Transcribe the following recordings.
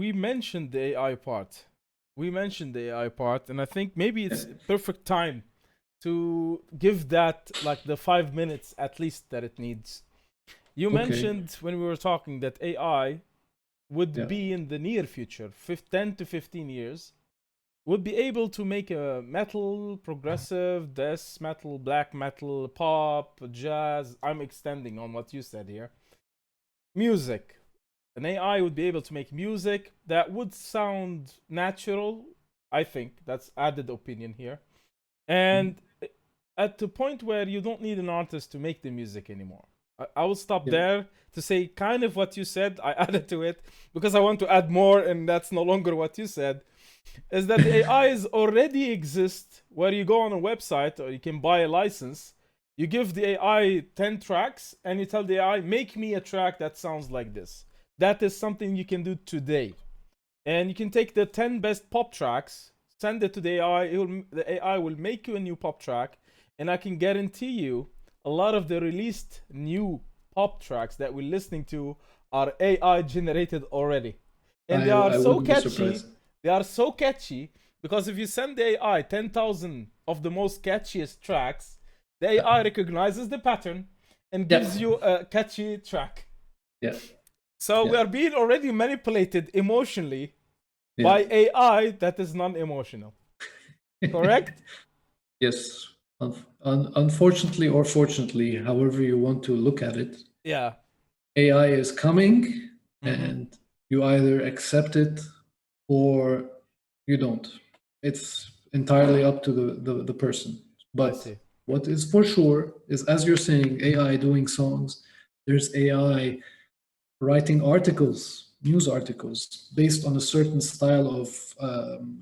we mentioned the AI part. We mentioned the AI part, and I think maybe it's perfect time to give that like the 5 minutes at least that it needs. You Okay. mentioned when we were talking that AI would Yeah. be in the near future, 10 to 15 years, would be able to make a metal, progressive, death metal, black metal, pop, jazz. I'm extending on what you said here. Music. An AI would be able to make music that would sound natural. I think that's added opinion here. Mhm. And at the point where you don't need an artist to make the music anymore. I will stop Yeah. there to say kind of what you said. I added to it because I want to add more, and that's no longer what you said. Is that the AIs already exist where you go on a website or you can buy a license. You give the AI 10 tracks and you tell the AI, make me a track that sounds like this. That is something you can do today. And you can take the 10 best pop tracks, send it to the AI. The AI will make you a new pop track. And I can guarantee you a lot of the released new pop tracks that we're listening to are AI generated already. And I wouldn't be surprised. they are so catchy because if you send the AI 10,000 of the most catchiest tracks, the Yeah. AI recognizes the pattern and gives Yeah. you a catchy track. Yeah. So we Yeah. are being already manipulated emotionally Yeah. by AI that is non-emotional. Correct? Yes. Unfortunately or fortunately, however you want to look at it, Yeah. AI is coming Mm-hmm. and you either accept it or you don't. It's entirely up to the person. I But see. what is for sure is, as you're saying, AI doing songs, there's AI writing articles, news articles, based on a certain style of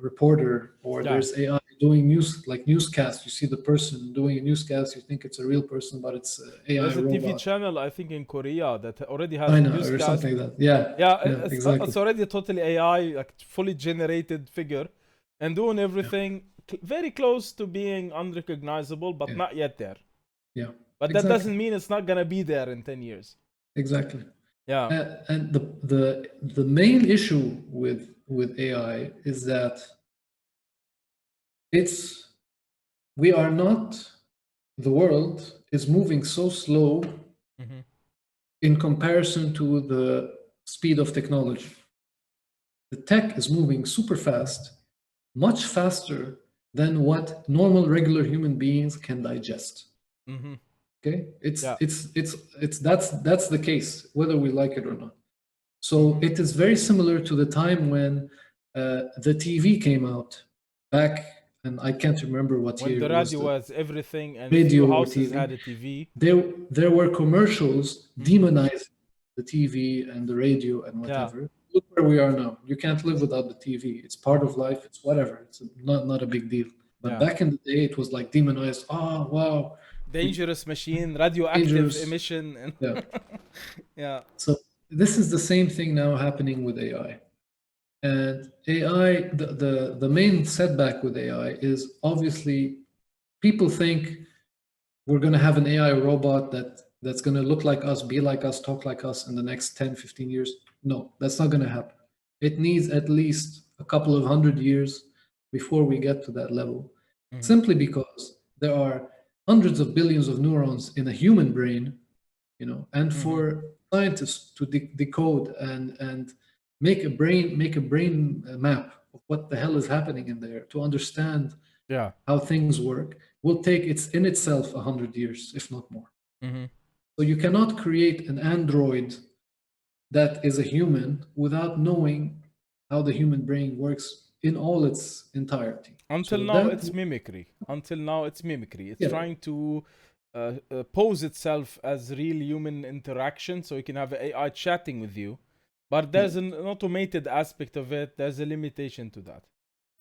reporter, or Yeah. there's AI doing news, like newscasts. You see the person doing a newscast, you think it's a real person, but it's an AI There's a TV robot. channel I think in Korea that already has China or newscast. something like that. Yeah, Yeah, yeah, exactly. it's already a totally AI, like fully generated figure, and doing Yeah, everything very close to being unrecognizable, but yeah, not yet there. yeah, But that exactly, doesn't mean it's not gonna be there in 10 years. exactly. Yeah. And the main issue with AI is that it's we are not the world is moving so slow Mm-hmm. in comparison to the speed of technology. The tech is moving super fast, much faster than what normal regular human beings can digest. Mm-hmm. Okay, Yeah. it's that's the case whether we like it or not. So Mm-hmm. it is very similar to the time when the TV came out back, and I can't remember what When year the it was, radio the was everything and few radio or houses TV. had a TV. There were commercials Mm-hmm. demonizing the TV and the radio and Yeah. whatever. Look where we are now. You can't live without the TV. It's part Mm-hmm. of life. It's whatever. It's not a big deal. But Yeah. back in the day, it was like demonized. Oh wow, we Dangerous machine, radioactive dangerous. emission, and Yeah. yeah. So this is the same thing now happening with AI. And AI, the main setback with AI is obviously people think we're going to have an AI robot that's going to look like us, be like us, talk like us in the next 10, 15 years. No, that's not going to happen. It needs at least a couple of 100 years before we get to that level, Mm-hmm. simply because there are hundreds of billions of neurons in a human brain, and Mm-hmm. for scientists to decode and make a brain map of what the hell is happening in there to understand Yeah. how things work will take it's in itself 100 years, if not more. Mm-hmm. So you cannot create an android that is a human without knowing how the human brain works in all its entirety. Until So now, that, it's mimicry. Until now, it's mimicry. It's yeah, trying to pose itself as real human interaction, so you can have AI chatting with you. But yeah, there's an automated aspect of it. There's a limitation to that.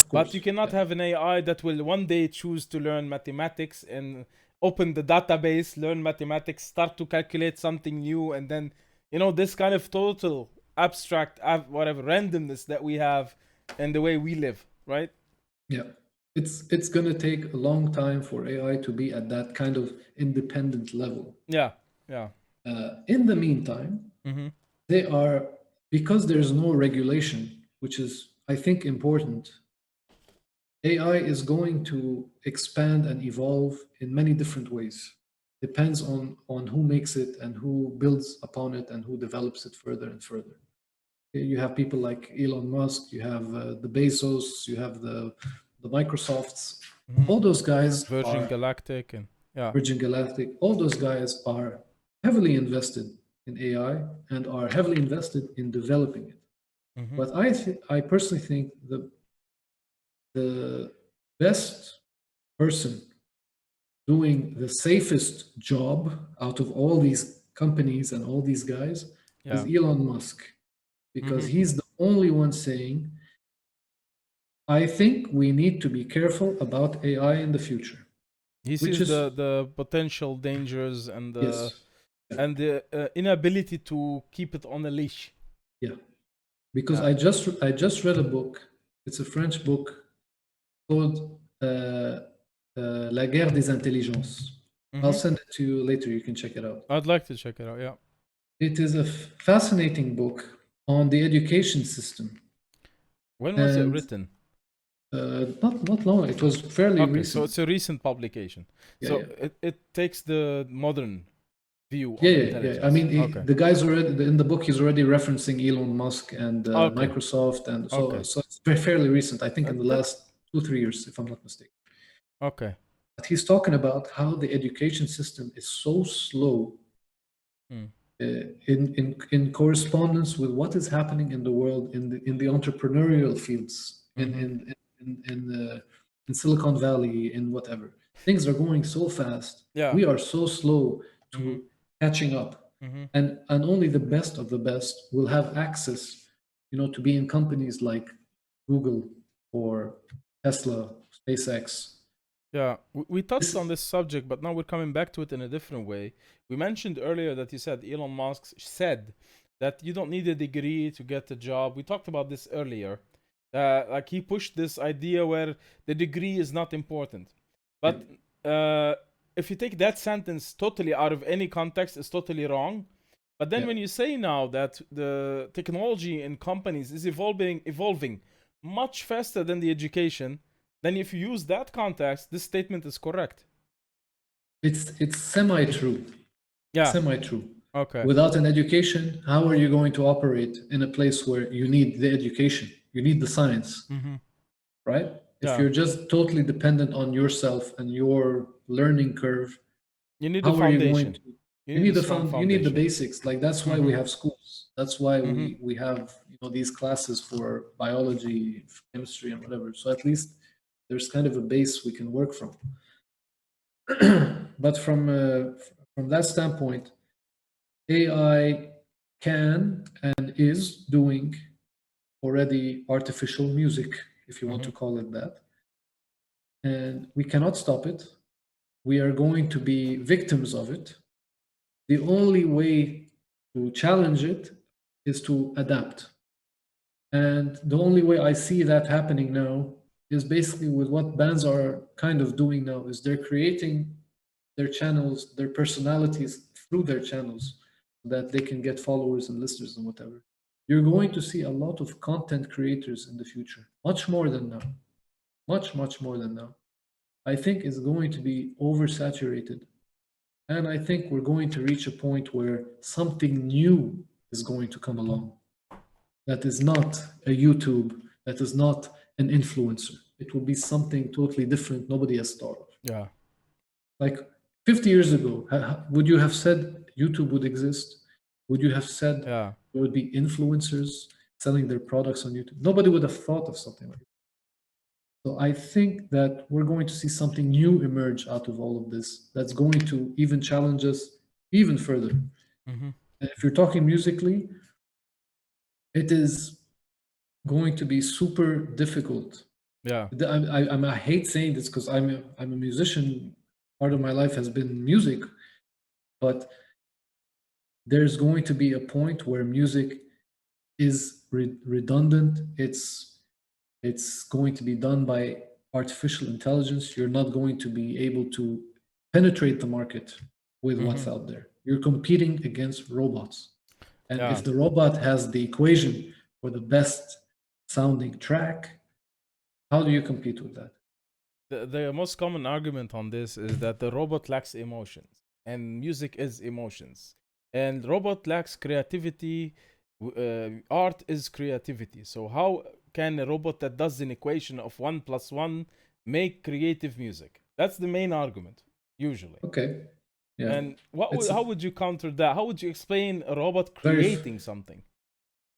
of But you course, cannot yeah, have an AI that will one day choose to learn mathematics and open the database, learn mathematics, start to calculate something new, and then, this kind of total abstract, whatever, randomness that we have and the way we live, right? yeah. It's going to take a long time for AI to be at that kind of independent level. Yeah, yeah. In the meantime, Mm-hmm. they are because there's no regulation. which is, I think, important. AI is going to expand and evolve in many different ways. Depends on who makes it and who builds upon it and who develops it further and further. You have people like Elon Musk, you have the Bezos, you have the Microsofts. All those guys Virgin are Galactic and yeah. Virgin Galactic. All those guys are heavily invested in AI and are heavily invested in developing it. But I personally think the best person doing the safest job out of all these companies and all these guys is Elon Musk, because he's the only one saying, I think we need to be careful about AI in the future. He sees the potential dangers and the yes. and the inability to keep it on a leash. Yeah, because I just read a book. It's a French book called La Guerre des Intelligences. I'll send it to you later. You can check it out. I'd like to check it out. Yeah. It is a fascinating book on the education system. When was it written? Not long. It was fairly recent. So it's a recent publication. Yeah, It takes the modern view of intelligence. Yeah. I mean, the guy's already in the book. He's already referencing Elon Musk and Microsoft, and so it's fairly recent. I think in the last 2-3 years, if I'm not mistaken. Okay. But he's talking about how the education system is so slow in correspondence with what is happening in the world in the entrepreneurial fields in Silicon Valley, in whatever. Things are going so fast. Yeah. We are so slow to catching up. And only the best of the best will have access, to be in companies like Google or Tesla, SpaceX. Yeah, we touched on this subject, but now we're coming back to it in a different way. We mentioned earlier that you said Elon Musk said that you don't need a degree to get a job. We talked about this earlier. Like he pushed this idea where the degree is not important. But if you take that sentence totally out of any context, it's totally wrong. But then when you say now that the technology in companies is evolving much faster than the education, then if you use that context, this statement is correct. It's semi-true. Yeah. Semi-true. Okay. Without an education, how are you going to operate in a place where you need the education? You need the science, right? If you're just totally dependent on yourself and your learning curve, you need a foundation. You need the basics. Like that's why we have schools. That's why we have these classes for biology, chemistry, and whatever. So at least there's kind of a base we can work from. But from that standpoint, AI can and is doing already artificial music, if you want to call it that. And we cannot stop it. We are going to be victims of it. The only way to challenge it is to adapt. And the only way I see that happening now is basically with what bands are kind of doing now, is they're creating their channels, their personalities through their channels, so that they can get followers and listeners and whatever. You're going to see a lot of content creators in the future, much more than now. Much more than now. I think it's going to be oversaturated. And I think we're going to reach a point where something new is going to come along. That is not a YouTube, that is not an influencer. It will be something totally different nobody has thought of. Yeah. Like 50 years ago, would you have said YouTube would exist? Would you have said there would be influencers selling their products on YouTube? Nobody would have thought of something like that. So I think that we're going to see something new emerge out of all of this that's going to even challenge us even further. And if you're talking musically, it is going to be super difficult. Yeah. I hate saying this because I'm a musician. Part of my life has been music, but there's going to be a point where music is redundant. It's going to be done by artificial intelligence. You're not going to be able to penetrate the market with what's out there. You're competing against robots. And if the robot has the equation for the best sounding track. How do you compete with that? The most common argument on this is that the robot lacks emotions, and music is emotions, and robot lacks creativity. Art is creativity. So how can a robot that does an equation of 1 + 1 make creative music? That's the main argument usually. Okay. Yeah. And It's how would you counter that? How would you explain a robot very creating something?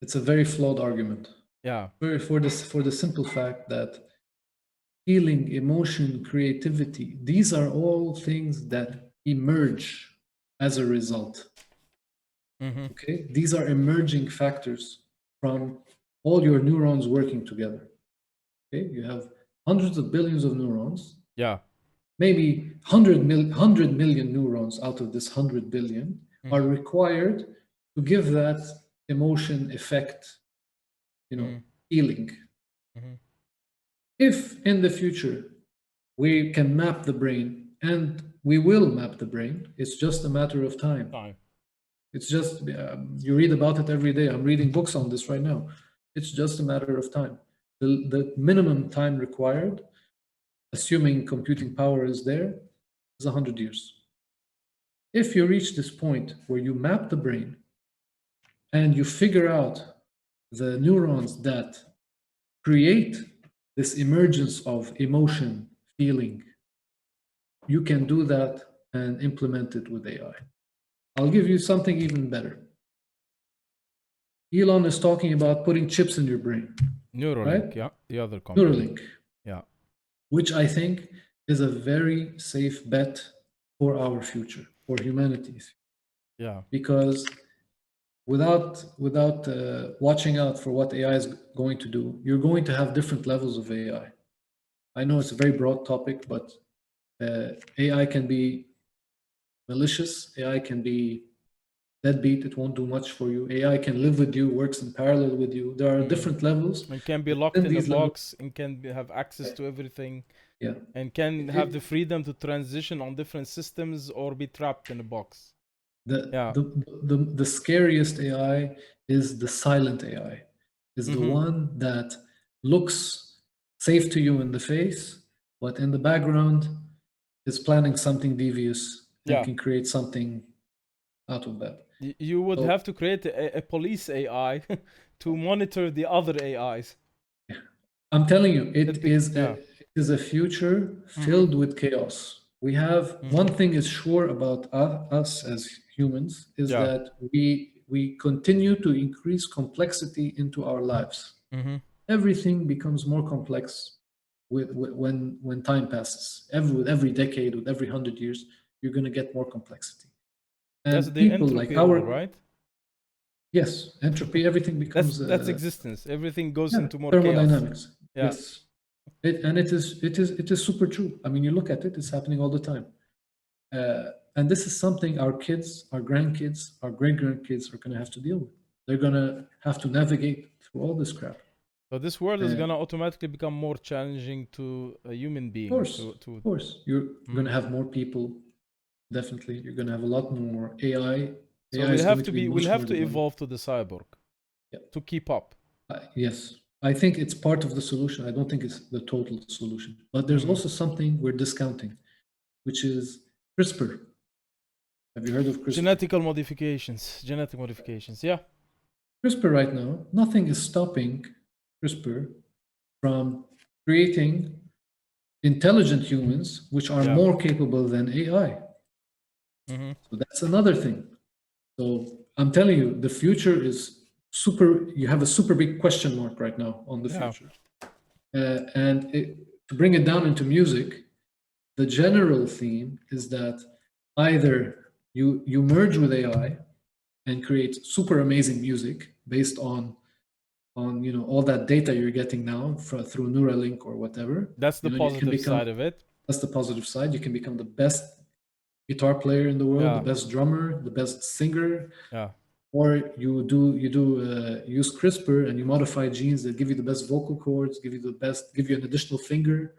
it's a very flawed argument. Yeah. For the simple fact that feeling, emotion, creativity, these are all things that emerge as a result. Mm-hmm. Okay, these are emerging factors from all your neurons working together. Okay, you have hundreds of billions of neurons. Yeah. Maybe 100 million neurons out of this 100 billion are required to give that emotion effect, feeling. If in the future we can map the brain, and we will map the brain, it's just a matter of time. It's just, you read about it every day. I'm reading books on this right now. It's just a matter of time. The minimum time required, assuming computing power is there, is 100 years. If you reach this point where you map the brain and you figure out the neurons that create this emergence of emotion, feeling, you can do that and implement it with AI. I'll give you something even better. Elon is talking about putting chips in your brain. Neuralink, right? Yeah, the other company. Neuralink. Yeah. Which I think is a very safe bet for our future, for humanity's. Yeah. Because without watching out for what AI is going to do, you're going to have different levels of AI. I know it's a very broad topic, but AI can be malicious. AI can be deadbeat. It won't do much for you. AI can live with you, works in parallel with you. There are different levels. It can be locked in a box and can have access to everything. Yeah. And can have the freedom to transition on different systems or be trapped in a box. The scariest AI is the silent AI, is the one that looks safe to you in the face, but in the background is planning something devious and can create something out of that. You would have to create a police AI to monitor the other AIs. I'm telling you, it is a future filled with chaos. We have one thing is sure about us as humans is that we continue to increase complexity into our lives. Everything becomes more complex when time passes. With every decade, with every 100 years, you're going to get more complexity. And that's the people entropy like our right? Yes, entropy. Everything becomes that's existence. Everything goes into more thermodynamics. Chaos. Yes. It is super true. I mean, you look at it; it's happening all the time, and this is something our kids, our grandkids, our great grandkids are going to have to deal with. They're going to have to navigate through all this crap. So this world is going to automatically become more challenging to a human being. Of course, you're going to have more people. Definitely, you're going to have a lot more AI. So we'll have to evolve to the cyborg to keep up. Yes. I think it's part of the solution. I don't think it's the total solution. But there's also something we're discounting, which is CRISPR. Have you heard of CRISPR? Genetic modifications, yeah. CRISPR right now, nothing is stopping CRISPR from creating intelligent humans which are more capable than AI. So that's another thing. So I'm telling you, the future is you have a super big question mark right now on the future. To bring it down into music, the general theme is that either you merge with AI and create super amazing music based on all that data you're getting now through Neuralink or whatever. That's the positive side of it. That's the positive side. You can become the best guitar player in the world, the best drummer, the best singer. Or you use CRISPR and you modify genes that give you the best vocal cords, give you an additional finger.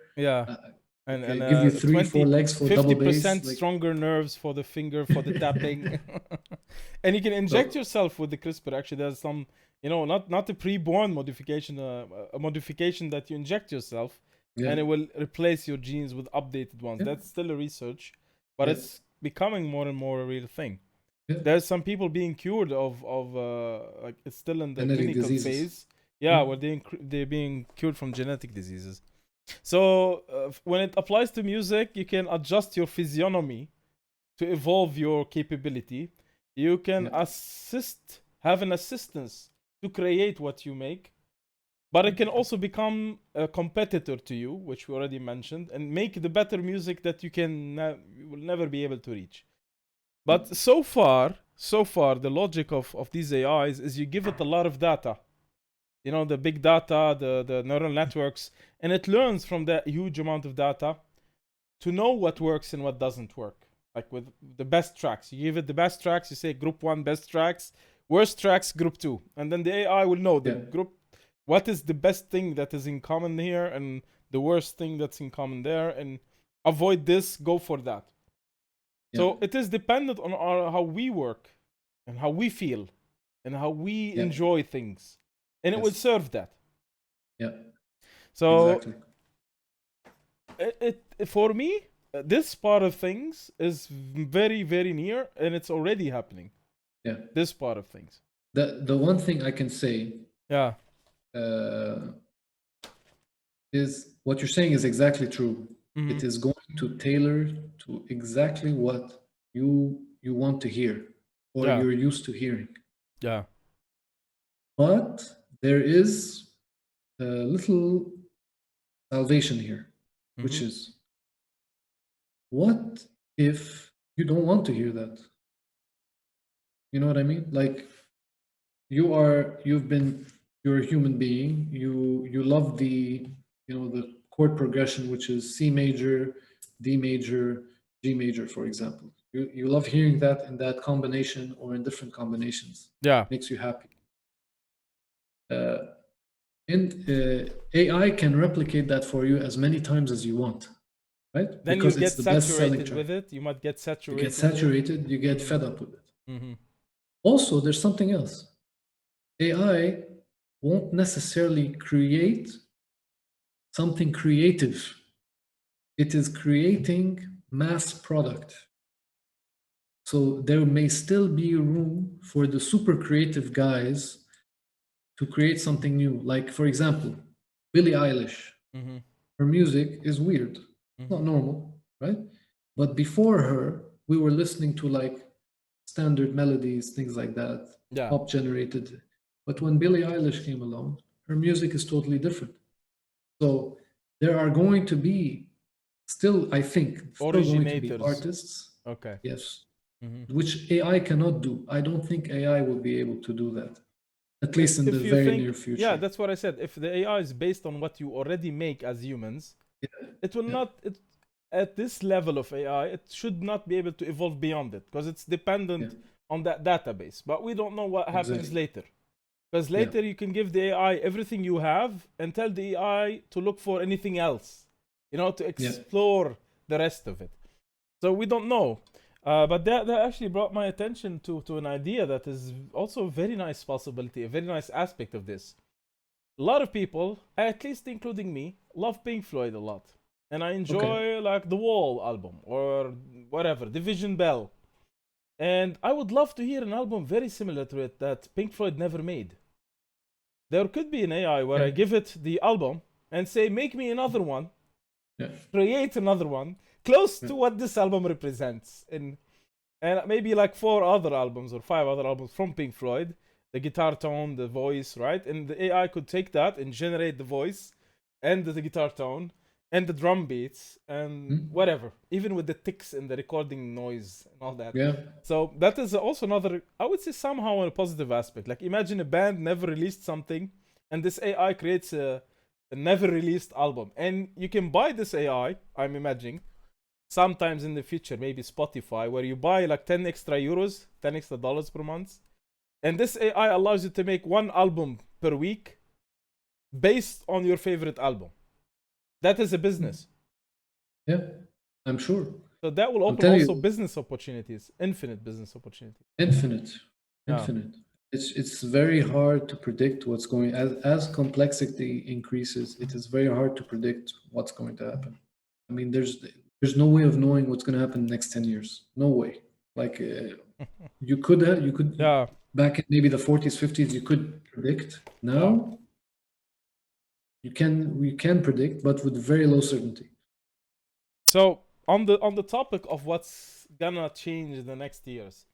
And give you 3-4 legs for double bass. 50% stronger nerves for the finger for the tapping. And you can inject So yourself with the CRISPR. Actually, there's some, not a pre-born modification, a modification that you inject yourself, yeah, and it will replace your genes with updated ones. yeah, That's still a research, but yeah, it's becoming more and more a real thing. yeah. There's some people being cured of like it's still in the Genetic clinical diseases. phase. Yeah, Yeah, where they're being cured from genetic diseases. So when it applies to music, you can adjust your physiognomy to evolve your capability. You can yeah, have an assistance to create what you make, but it yeah, can also become a competitor to you, which we already mentioned, and make the better music that you will never be able to reach. yeah, But so far, the logic of these AIs is you give it a lot of data. The big data, the neural networks, and it learns from that huge amount of data to know what works and what doesn't work. Like with the best tracks, you give it the best tracks, you say group one best tracks, worst tracks group two, and then the AI will know the yeah, group what is the best thing that is in common here and the worst thing that's in common there, and avoid this, go for that. yeah, So it is dependent on how we work and how we feel and how we yeah. enjoy things, and it will Yes, serve that. yeah, So exactly. for me, this part of things is very very near, and it's already happening. Yeah. This part of things. The one thing I can say Yeah. uh, is what you're saying is exactly true. Mm-hmm. It is going to tailor to exactly what you want to hear or Yeah. you're used to hearing. Yeah. But there is a little salvation here, Mm-hmm. which is what if you don't want to hear that? You know what I mean? Like you're a human being. You love the chord progression, which is C major, D major, G major, for example. You love hearing that in that combination or in different combinations. Yeah. Makes you happy. Uh, and AI can replicate that for you as many times as you want, right? Then you Because it's get the best selling saturated track. with it. You might get You get saturated with it. saturated, you get Mm-hmm. fed up with it. Mm-hmm. Also, there's something else. AI won't necessarily create something creative. It is creating mass product. So there may still be room for the super creative guys to create something new. Like, for example, Billie Eilish. Mm-hmm. Her music is weird. It's Mm-hmm. not normal, right? But before her, we were listening to like standard melodies, things like that, Yeah. pop generated. But when Billie Eilish came along, her music is totally different. So there are going to be I think, still going to be Originators. artists, Okay. yes, Mm-hmm. which AI cannot do. I don't think AI will be able to do that, at least in the If you very near think, yeah, future. that's what I said. If the AI is based on what you already make as humans, Yeah, it will yeah, not. At this level of AI, it should not be able to evolve beyond it because it's yeah, dependent on that database. But we don't know what happens exactly. later. Because Yeah, later you can give the AI everything you have and tell the AI to look for anything else, to yeah, explore the rest of it. So we don't know. But that actually brought my attention to an idea that is also a very nice possibility, a very nice aspect of this. A lot of people, at least including me, love Pink Floyd a lot. And I okay, enjoy like the Wall album or whatever, Division Bell. And I would love to hear an album very similar to it that Pink Floyd never made. There could be an AI where yeah, I give it the album and say, make me another one, yeah, create another one close yeah, to what this album represents. And maybe like 4 other albums or 5 other albums from Pink Floyd, the guitar tone, the voice, right? And the AI could take that and generate the voice and the guitar tone and the drum beats and hmm, whatever, even with the ticks and the recording noise and all that. yeah, So that is also another, I would say, somehow a positive aspect. Like imagine a band never released something, and this AI creates a never released album, and you can buy this AI. I'm imagining sometimes in the future, maybe Spotify, where you buy like 10 extra euros, 10 extra dollars per month, and this AI allows you to make one album per week based on your favorite album. That is a business. yeah. I'm sure. So that will I'm open telling also you, business opportunities, infinite business opportunities. infinite, Yeah. infinite. It's very hard to predict what's going as complexity increases. It is very hard to predict what's going to happen. I mean, there's no way of knowing what's going to happen in the next 10 years. No way. Like you could Yeah. back in maybe the 40s, 50s, you could predict. Now we can predict, but with very low certainty. So on the topic of what's gonna change in the next years,